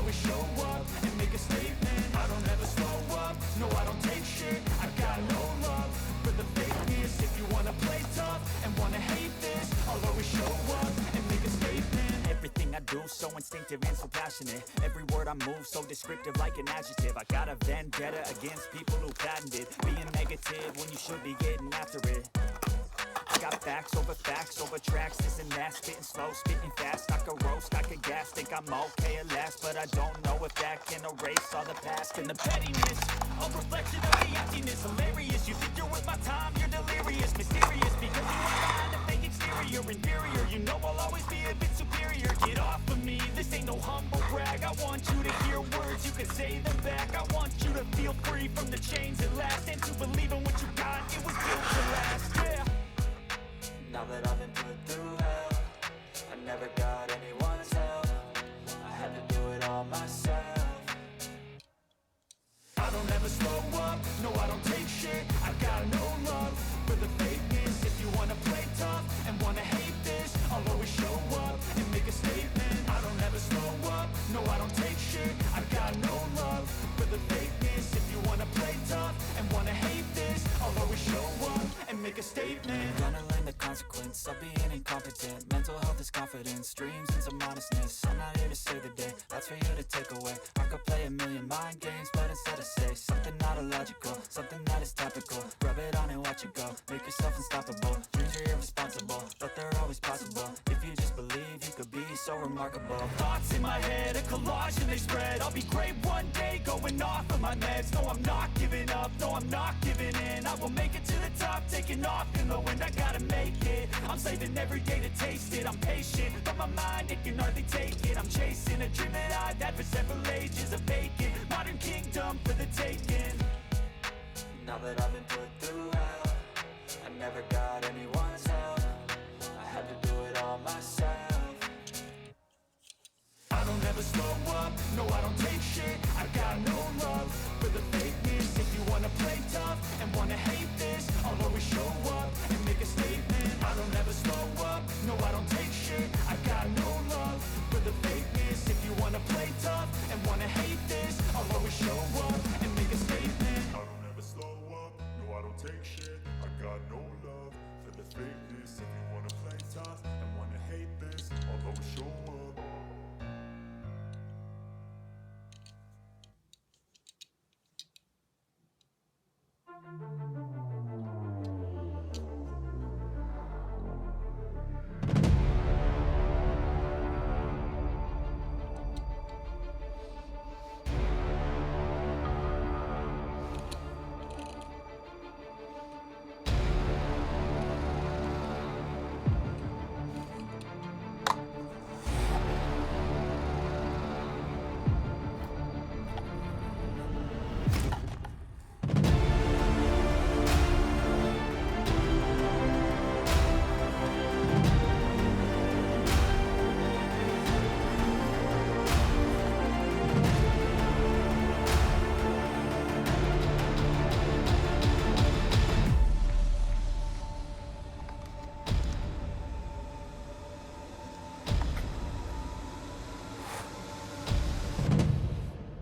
always show up and make a statement. I don't ever slow up, no I don't take shit. I got no love for the fakeness. If you wanna play tough and wanna hate this, I'll always show up and make a statement. Everything I do so instinctive and so passionate. Every word I move so descriptive like an adjective. I got a vendetta against people who patented being negative when you should be getting after it. I got facts over tracks, this and that, spitting slow, spitting fast. I could roast, I could gas, think I'm okay at last, but I don't know if that can erase all the past. And the pettiness, a reflection of the emptiness. Hilarious, you think you're worth my time, you're delirious. Mysterious, because you are behind a fake exterior. Inferior, you know I'll always be a bit superior. Get off of me, this ain't no humble brag. I want you to hear words, you can say them back. I want you to feel free from the chains at last, and to believe in what you got, it was built to last, yeah. Now that I've been put through hell, I never got anyone's help. I had to do it all myself. I don't ever slow up, no I don't take shit. I got no love for the fakeness. If you wanna play tough and wanna hate this, I'll always show up and make a statement. I don't ever slow up, no I don't take shit. I got no love for the fakeness. If you wanna play tough and wanna hate this, I'll always show up and make a statement. I'm gonna learn the consequence of being incompetent. Mental health is confidence, dreams and some honestness. I'm not here to save the day, that's for you to take away. I could play a million mind games, but instead I say something not illogical, something that is topical. Rub it on and watch it go, make yourself unstoppable. Dreams are irresponsible, but they're always possible. If you just believe, you could be so remarkable. Thoughts in my head, a collage and they spread. I'll be great one day, going off of my meds. No, I'm not giving up, no, I'm not giving in. I will make it to the top, taking off in the wind. I gotta make it, I'm saving every day to taste it. I'm patient, but my mind, it can hardly take it. I'm chasing a dream that I've had for several ages. A vacant, modern kingdom for the taking. Now that I've been put through hell, I never got anyone's help. I had to do it all myself. I don't ever slow up, no I don't take